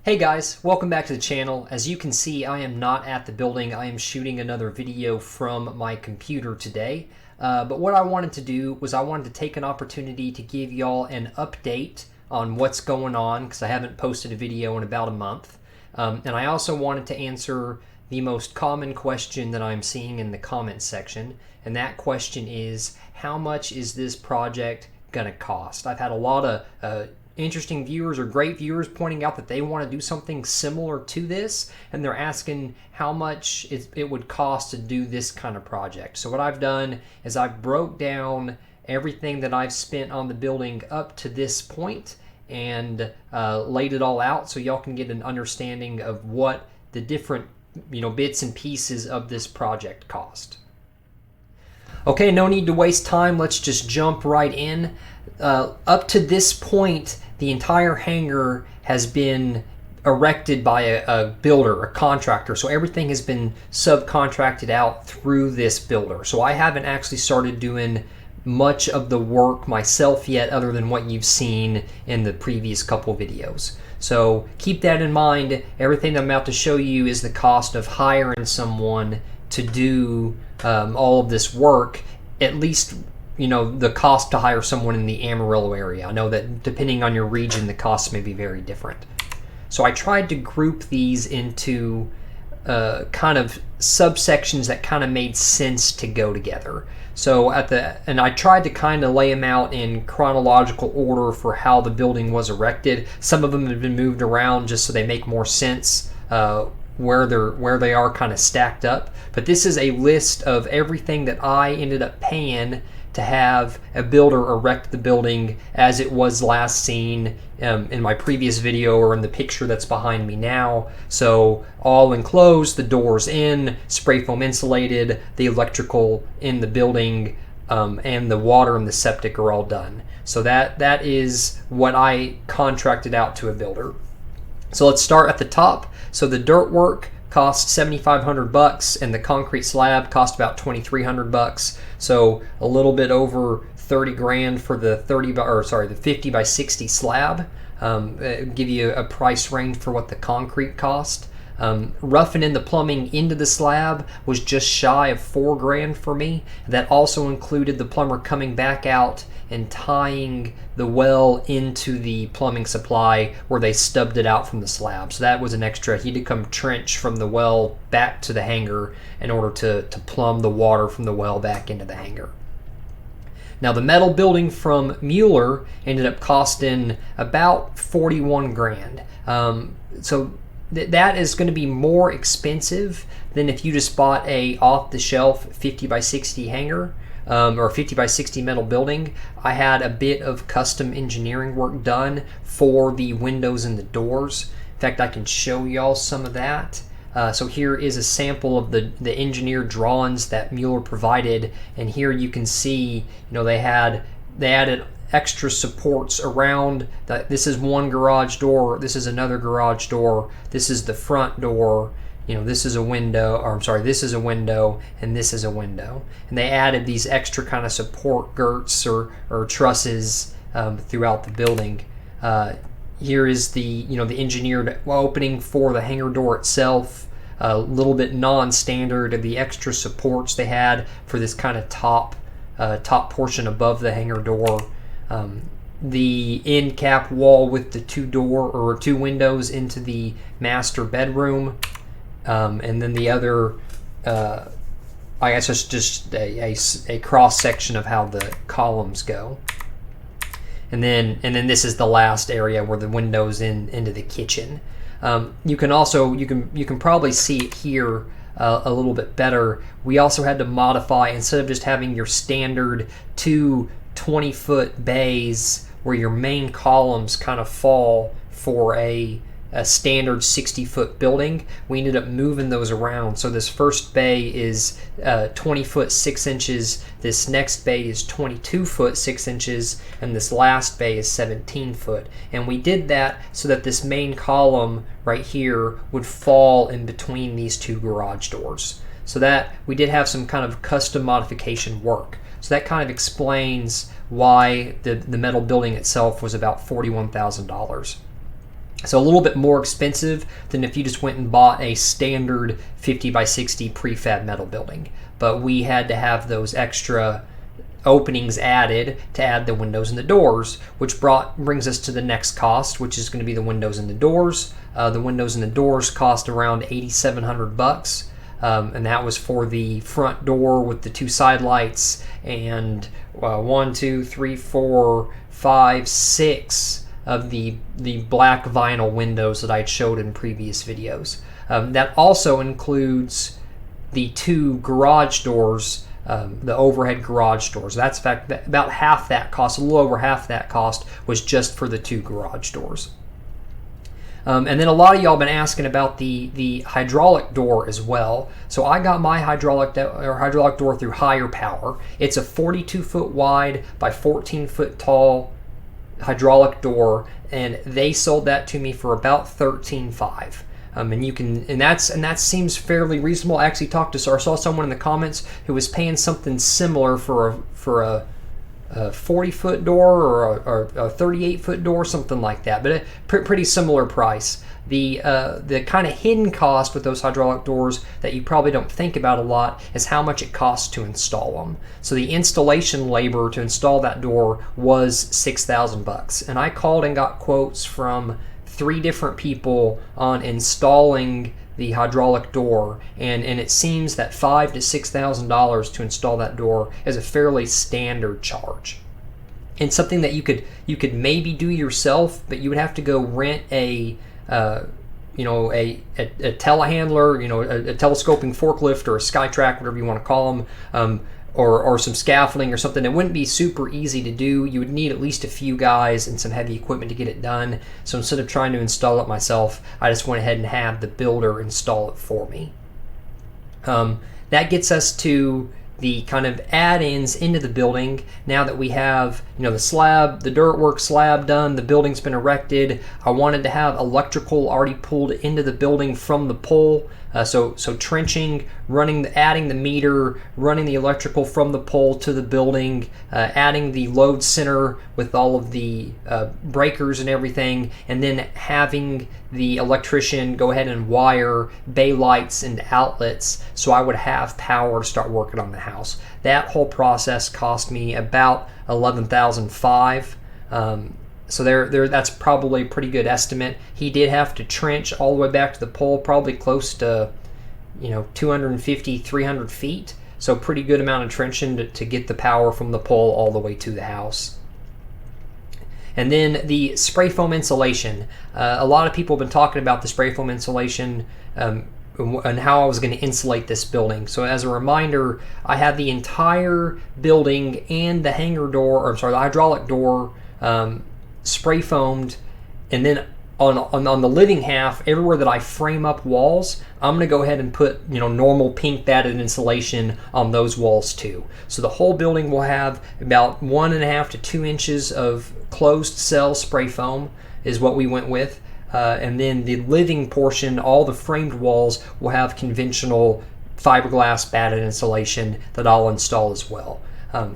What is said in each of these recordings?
Hey guys, welcome back to the channel. As you can see, I am not at the building. I am shooting another video from my computer today. But what I wanted to do was I wanted to take an opportunity to give y'all an update on what's going on because I haven't posted a video in about a month. And I also wanted to answer the most common question that I'm seeing in the comments section. And that question is, how much is this project gonna cost? I've had a lot of interesting viewers or great viewers pointing out that they want to do something similar to this, and they're asking how much it would cost to do this kind of project. So what I've done is I've broke down everything that I've spent on the building up to this point and laid it all out so y'all can get an understanding of what the different bits and pieces of this project cost. Okay, no need to waste time. Let's just jump right in. Up to this point, the entire hangar has been erected by a builder, a contractor. So everything has been subcontracted out through this builder. So I haven't actually started doing much of the work myself yet, other than what you've seen in the previous couple videos. So keep that in mind. Everything I'm about to show you is the cost of hiring someone to do all of this work, at least the cost to hire someone in the Amarillo area. I know that depending on your region, the costs may be very different. So I tried to group these into kind of subsections that kind of made sense to go together. So and I tried to kind of lay them out in chronological order for how the building was erected. Some of them have been moved around just so they make more sense where they are kind of stacked up. But this is a list of everything that I ended up paying to have a builder erect the building as it was last seen in my previous video, or in the picture that's behind me now. So all enclosed, the doors in, spray foam insulated, the electrical in the building, and the water and the septic are all done. So that is what I contracted out to a builder. So let's start at the top. So the dirt work cost $7,500 and the concrete slab cost about $2,300. So a little bit over 30 grand for the 50 by 60 slab. Give you a price range for what the concrete cost. Roughing in the plumbing into the slab was just shy of 4 grand for me. That also included the plumber coming back out and tying the well into the plumbing supply where they stubbed it out from the slab. So that was an extra. He had to come trench from the well back to the hangar in order to plumb the water from the well back into the hangar. Now the metal building from Mueller ended up costing about 41 grand. So that is going to be more expensive than if you just bought a off-the-shelf 50 by 60 hangar. Or 50 by 60 metal building. I had a bit of custom engineering work done for the windows and the doors. In fact, I can show y'all some of that. So here is a sample of the engineered drawings that Mueller provided, and here you can see, they added extra supports around. This is one garage door. This is another garage door. This is the front door. This is a window, this is a window, and this is a window. And they added these extra kind of support girts or trusses throughout the building. Here is the the engineered opening for the hangar door itself. A little bit non-standard of the extra supports they had for this kind of top portion above the hangar door. The end cap wall with the two windows into the master bedroom. And then the other, I guess it's just a cross section of how the columns go. And then this is the last area where the windows into the kitchen. You can probably see it here a little bit better. We also had to modify, instead of just having your standard two 20-foot bays where your main columns kind of fall for a standard 60-foot building, we ended up moving those around. So this first bay is 20 foot 6 inches, this next bay is 22 foot 6 inches, and this last bay is 17 foot. And we did that so that this main column right here would fall in between these two garage doors. So that we did have some kind of custom modification work. So that kind of explains why the metal building itself was about $41,000. So a little bit more expensive than if you just went and bought a standard 50 by 60 prefab metal building. But we had to have those extra openings added to add the windows and the doors, which brings us to the next cost, which is going to be the windows and the doors. The windows and the doors cost around $8,700, and that was for the front door with the 2 side lights and 1, 2, 3, 4, 5, 6 of the black vinyl windows that I showed in previous videos. That also includes the 2 garage doors, the overhead garage doors. That's in fact about half that cost, a little over half that cost was just for the 2 garage doors. And then a lot of y'all been asking about the hydraulic door as well. So I got my hydraulic door through Higher Power. It's a 42-foot wide by 14-foot tall hydraulic door, and they sold that to me for about $13,500. And that seems fairly reasonable. I actually saw someone in the comments who was paying something similar for a 40-foot door or a 38-foot door, something like that, but a pretty similar price. The kind of hidden cost with those hydraulic doors that you probably don't think about a lot is how much it costs to install them. So the installation labor to install that door was $6,000, and I called and got quotes from 3 different people on installing the hydraulic door, and it seems that $5,000 to $6,000 to install that door is a fairly standard charge, and something that you could maybe do yourself, but you would have to go rent a telehandler, a telescoping forklift or a SkyTrack, whatever you want to call them, or some scaffolding or something. It wouldn't be super easy to do. You would need at least a few guys and some heavy equipment to get it done. So instead of trying to install it myself, I just went ahead and had the builder install it for me. That gets us to the kind of add-ins into the building. Now that we have, the slab, the dirt work slab done, the building's been erected, I wanted to have electrical already pulled into the building from the pole. So trenching, adding the meter, running the electrical from the pole to the building, adding the load center with all of the breakers and everything, and then having the electrician go ahead and wire bay lights and outlets so I would have power to start working on the house. That whole process cost me about $11,500. So that's probably a pretty good estimate. He did have to trench all the way back to the pole, probably close to 250, 300 feet. So pretty good amount of trenching to get the power from the pole all the way to the house. And then the spray foam insulation. A lot of people have been talking about the spray foam insulation and how I was going to insulate this building. So as a reminder, I had the entire building and the the hydraulic door spray foamed, and then on the living half, everywhere that I frame up walls, I'm going to go ahead and put normal pink batted insulation on those walls too. So the whole building will have about 1.5 to 2 inches of closed cell spray foam is what we went with, and then the living portion, all the framed walls will have conventional fiberglass batted insulation that I'll install as well.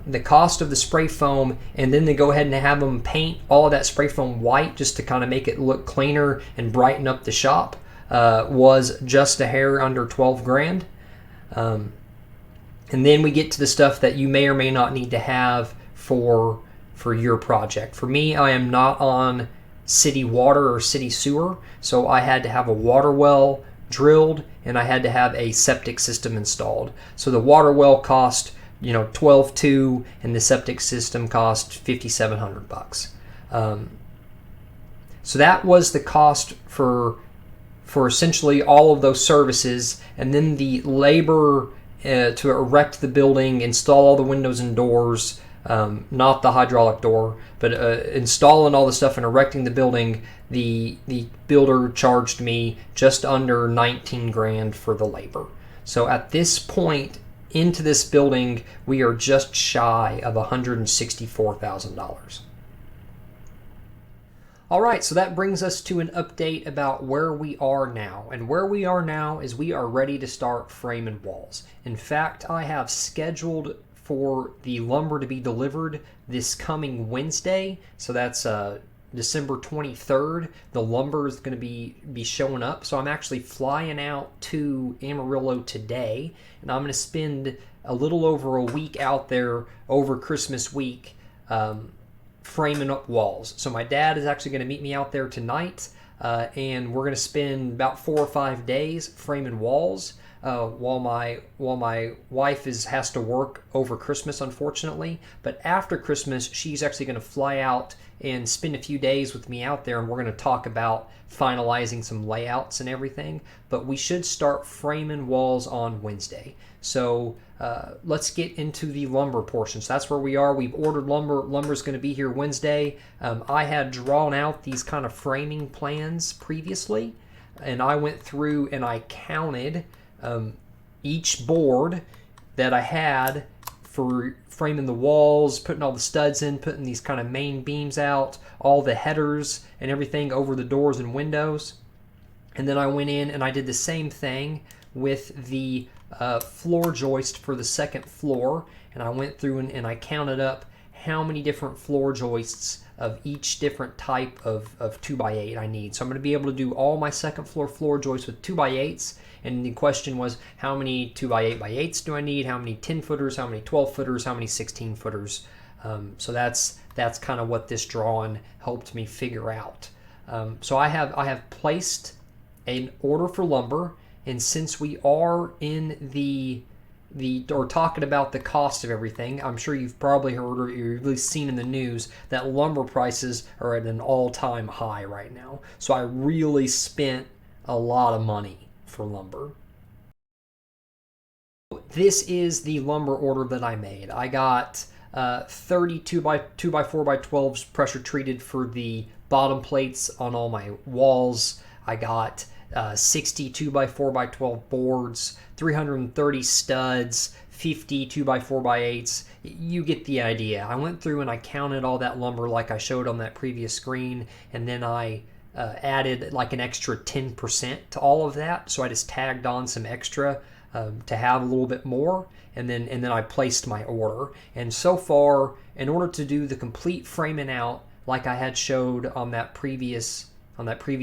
The cost of the spray foam, and then they go ahead and have them paint all of that spray foam white just to kind of make it look cleaner and brighten up the shop, was just a hair under $12,000. And then we get to the stuff that you may or may not need to have for your project. For me, I am not on city water or city sewer, so I had to have a water well drilled and I had to have a septic system installed. So the water well cost $12,200, and the septic system cost $5,700. So that was the cost for essentially all of those services, and then the labor to erect the building, install all the windows and doors, not the hydraulic door, but installing all the stuff and erecting the building. The builder charged me just under $19,000 for the labor. So at this point into this building, we are just shy of $164,000. All right, so that brings us to an update about where we are now. And where we are now is we are ready to start framing walls. In fact, I have scheduled for the lumber to be delivered this coming Wednesday. So that's December 23rd, the lumber is going to be showing up. So I'm actually flying out to Amarillo today, and I'm going to spend a little over a week out there over Christmas week framing up walls. So my dad is actually going to meet me out there tonight, and we're going to spend about 4 or 5 days framing walls. While my wife has to work over Christmas, unfortunately. But after Christmas, she's actually going to fly out and spend a few days with me out there, and we're going to talk about finalizing some layouts and everything. But we should start framing walls on Wednesday. So let's get into the lumber portion. So that's where we are. We've ordered lumber. Lumber's going to be here Wednesday. I had drawn out these kind of framing plans previously, and I went through and I counted each board that I had for framing the walls, putting all the studs in, putting these kind of main beams out, all the headers and everything over the doors and windows. And then I went in and I did the same thing with the floor joist for the second floor, and I went through and I counted up how many different floor joists of each different type of 2x8 I need. So I'm going to be able to do all my second floor joists with 2x8s. And the question was, how many 2x8x8s do I need? How many 10 footers? How many 12 footers? How many 16 footers? So that's kind of what this drawing helped me figure out. So I have placed an order for lumber, and since we are in or talking about the cost of everything, I'm sure you've probably heard or you've at least seen in the news that lumber prices are at an all-time high right now. So I really spent a lot of money for lumber. This is the lumber order that I made. I got 32 by 4x12s pressure treated for the bottom plates on all my walls. I got 62 by 4x12 boards, 330 studs, 50 2x4x8s. You get the idea. I went through and I counted all that lumber like I showed on that previous screen, and then I added like an extra 10% to all of that. So I just tagged on some extra to have a little bit more, and then I placed my order. And so far, in order to do the complete framing out like I had showed on that previous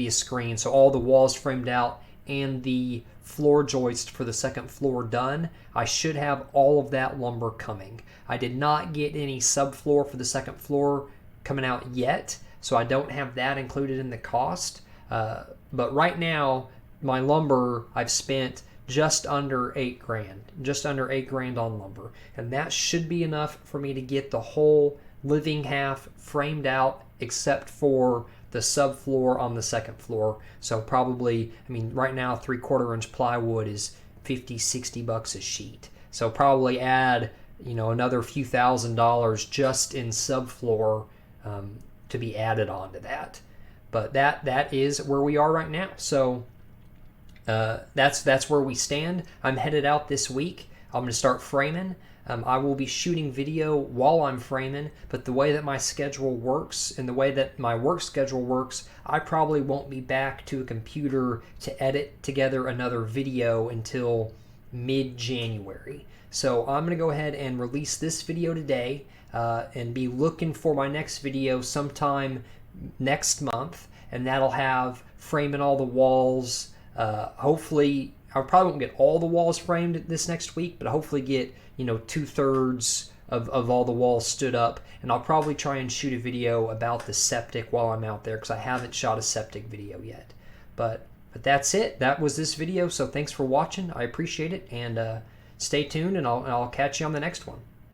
screen, so all the walls framed out and the floor joist for the second floor done, I should have all of that lumber coming. I did not get any subfloor for the second floor coming out yet, so I don't have that included in the cost. But right now, my lumber, I've spent just under $8,000 on lumber, and that should be enough for me to get the whole living half framed out, except for the subfloor on the second floor. So probably, I mean, right now 3/4 inch plywood is $50-$60 a sheet. So probably add, another few $1,000s just in subfloor to be added on to that. But that is where we are right now. So that's where we stand. I'm headed out this week. I'm going to start framing. I will be shooting video while I'm framing, but the way that my schedule works and the way that my work schedule works, I probably won't be back to a computer to edit together another video until mid-January. So I'm going to go ahead and release this video today and be looking for my next video sometime next month, and that'll have framing all the walls. Hopefully, I probably won't get all the walls framed this next week, but hopefully get 2/3 of all the walls stood up, and I'll probably try and shoot a video about the septic while I'm out there, because I haven't shot a septic video yet. But that's it. That was this video, so thanks for watching. I appreciate it, and stay tuned, and I'll catch you on the next one.